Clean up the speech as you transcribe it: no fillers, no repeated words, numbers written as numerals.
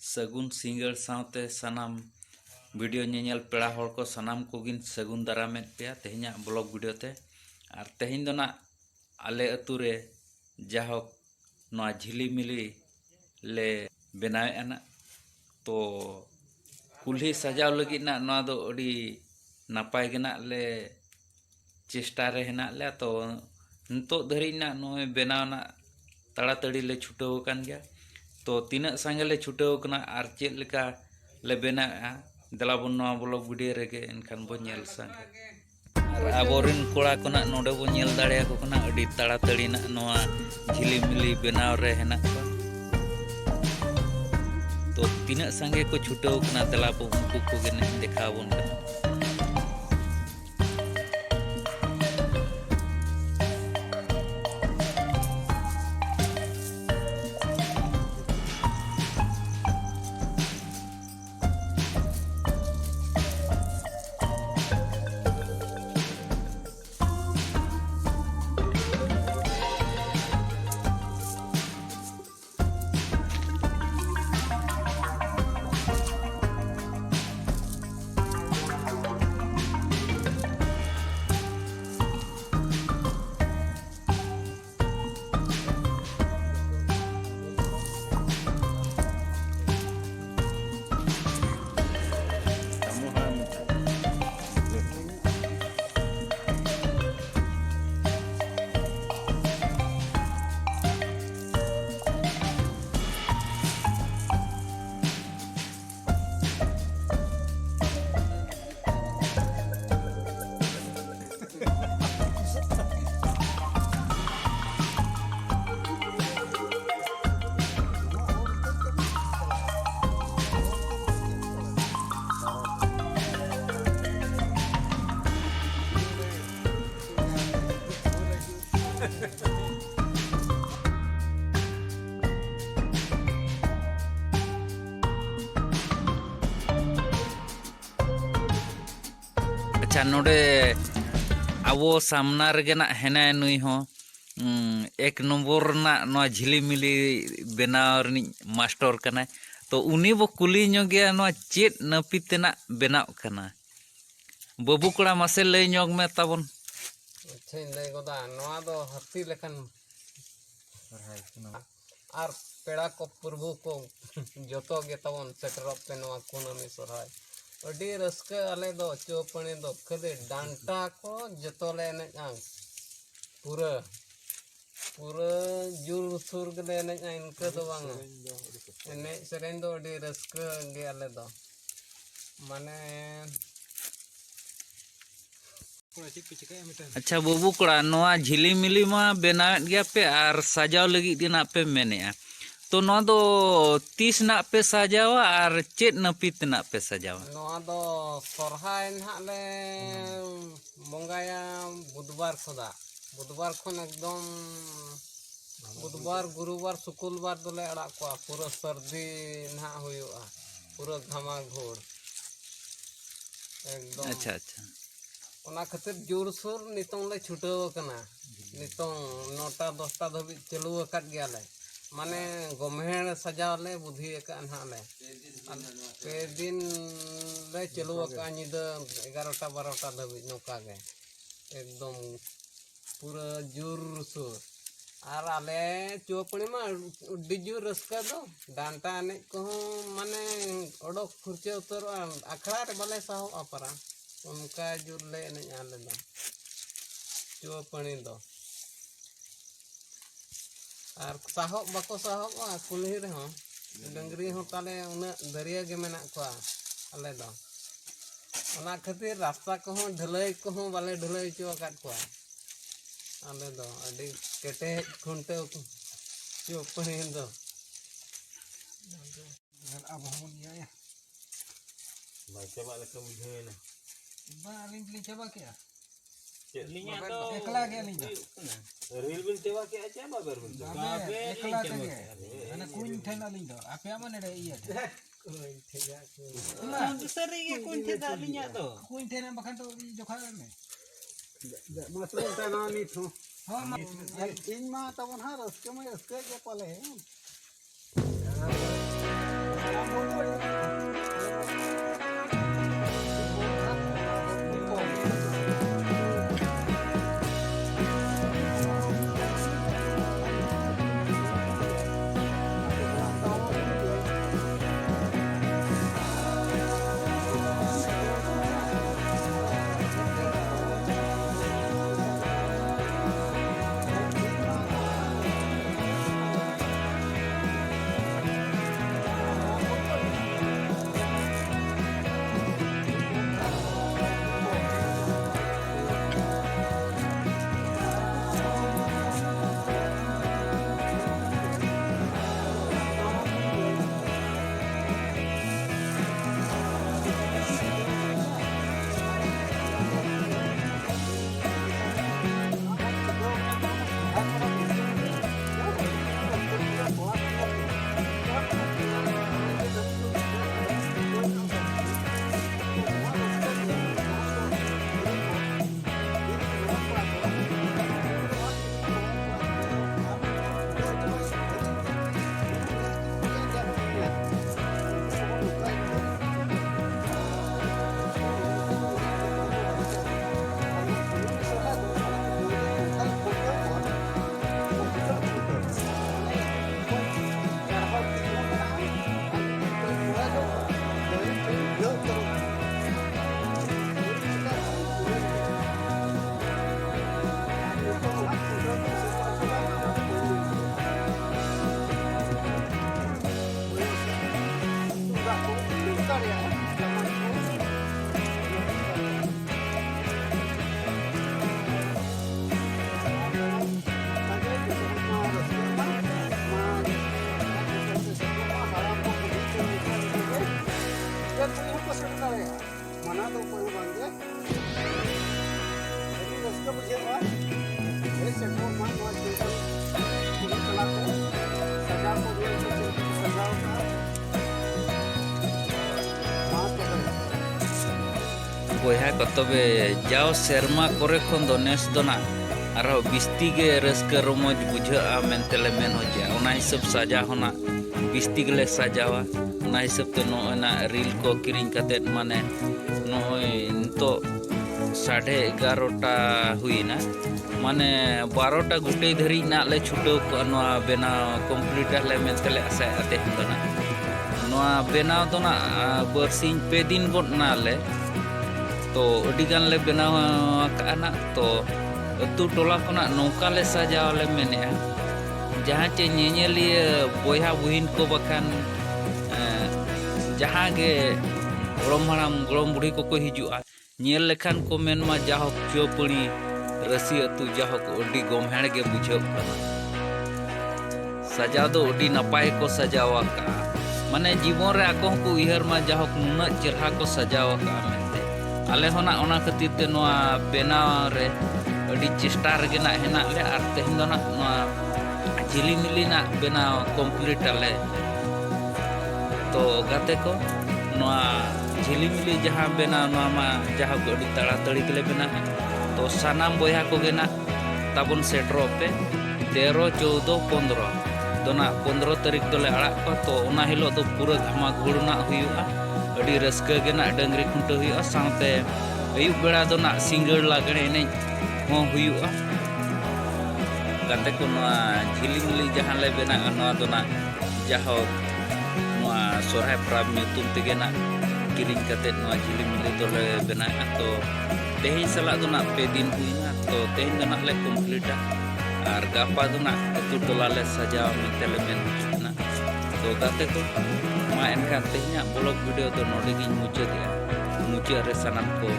सगुन सिंगड़ सावते सनाम video nail पेड़ा हर को सनाम कोगिन सगुन दारामेद पे तेहना ब्लॉग वीडियो ते और तेहन दो ना आले अतु रे जाहक नवा झिलीमिली ले बनावेना तो कुल्ही सजाव लगी ना नवा दो अड़ी नापाय गे ना ले चेष्टा रे हेना ले तो नितो धरी ना नोय बनावना तड़ातड़ी ले छुटाव कान गया तो तीना संगे ले छुटाव कना आर चेद लेका ले बनाया दलाबन नवा ब्लॉग वीडियो रेगे एनखान बो नेल संगे आबोरिन कोड़ा कोना नोडे बो नेल दाड़े को कना अड़ी तड़ातड़ी ना नवा झिलीमिली बनाव रे हेना तो तीना संगे को छुटाव कना दलाबो उनको को गे देखाबोन कना। अच्छा नोडे आवो सामना रेगे ना हेना नुई हो एक नंबर ना नवा झिलीमिली बनाव रनी मास्टर कना तो उनी बो कुली ᱧᱚᱜ ᱜᱮᱭᱟ नवा चेद नपी तेना बनाव कना बाबू कोड़ा मासे लई ᱧᱚᱜ में ताबन। अच्छा लई गोदा नवा दो हत्ती लेखन आर पेड़ा को प्रभु को जतो गे ताबन सेटरप पे नवा कुनामी सरहाय अडी रस्का आले दो चोपणी दो कदे डांटा को जतो ले ने पूरा पूरा जुर सुर गले ने इनके दो बांग ने सेरेन दो अडी रस्का गे आले दो माने। अच्छा बाबू कोड़ा नवा झिलीमिली मा बनावेत गया पे आर सजाव लगी दिना पे मेनेआ तो नवा दो 30 ना पे सजावा और चेद नपीत ना पे सजावा नवा दो सरहाय ना ले मंगाया बुधवार खुदा बुधवार खन एकदम बुधवार गुरुवार शुक्रवार दोले अड़ा को पूरा सर्दी ना हुआ पूरा घमा घोड़ एकदम। अच्छा अच्छा ओना खातिर जोर सोर नितों ले छुटाव कना नितों 9टा 10टा धबी चालू अकद गया ले माने गमेड़ सजाव ले बुद्धि का ना ले पे दिन ले चालू का निदा 11टा 12टा धबी नौका गे एकदम पूरा जोर सोर आर आले चोपणी मा उड्डी जोर रस्का दो डांटा ने को माने ओडक खुरचे उतर अखड़ा रे बाले साहो अपरा उनका जुर ले ने आले दो चोपणी दो आर साहो बको साहो कुल्ही रे हो डंगरी हो ताले उना दरिया गे मेना को आले दो ओना खातिर रास्ता को ढलाई को बाले ढलाई चो काट को आले दो अडी केटे खुंटे चोपणी दो अब हम या भाई चबा लेके मुझे ना बा लिंक लिंक चबा क्या लिंक तो एकला के लिंक रील बिल चबा के अच्छा बाबर बिल बाबे एकला के माने कुन ठेना लिंक आपे माने रे इया कुन ठेगा ना दूसरे के कुन ठेगा लिंक तो कुन ठेना बखन तो जोखा में मतलब तना नी थो हां इन मा तबन हा रस्के में रस्के के पले boya ko tobe jauh serma kore khon do nes do na aro bisti ge raska romoj bujha mentele men hoja ona hisab saja hona bisti gele sajawa ona hisab te no na reel ko kiring katet mane no to 11:30 huina mane 12टा गुटे धरी ना ले छुटो को बेना complete ले mentele asa ate hondona नोआ बेनाव तो ना बरसिंग पे दिन गोट ना ले तो अडिगान ले बेनाव काना तो अतु टोला कोना नौका ले सजाव ले मेने जहाँ चे नेनेलिए बोया बुहिन को बखान जहाँ गे गोलम हाराम गोलम बुढ़ी को हिजुआ नेल लेखान को मेन मा जाहो चोपड़ी रसी अतु जाहो को अडी गोमहेड़ गे बुझाव कना सजाव दो अडी नपाय को सजावा का माने जीवन रे आको को उहर मा जाहोक नुना चेहरा को सजाव का मेते आले होना ओना खातिर ते नोआ बेनाव रे अडी चेष्टा रे ना हेना ले आर तेहिन दो ना नोआ झिलिमिली ना बेनाव कंप्लीट आले तो गाते को नोआ झिलिमिली जहां बेनाव नोआ मा जहां को अडी ताड़ाताड़ी के ले बेना तो सानाम बोया को गेना ताबन सेट्रो पे 13 14 15 दोना 15 तारीख दोले आड़ा को तो उना हिलो तो पूरा घमा घुड़ना हुआ अड़ी रस्का गे ना डंगरी खुंट हुआ साथे अयुब बेड़ा दोना सिंगड़ लागणे ने हो हुआ गाते को नोआ झिलिमिली जहां ले बेना नोआ दोना जाहो नोआ सोरहाय प्राब ᱧᱩᱛᱩᱢ तेगे ना किरिंग कते नोआ झिलिमिली दोले बेना तो तेही सला दोना पे दिन हुईना तो तेही दोना ले कंप्लीटा और गापा दोना अतु टोला ले सजाव मेंतले मेन ना तो गाते को मा एनका तेहिया ब्लॉग वीडियो तो नोडे गिन मुचाद रे सनाम को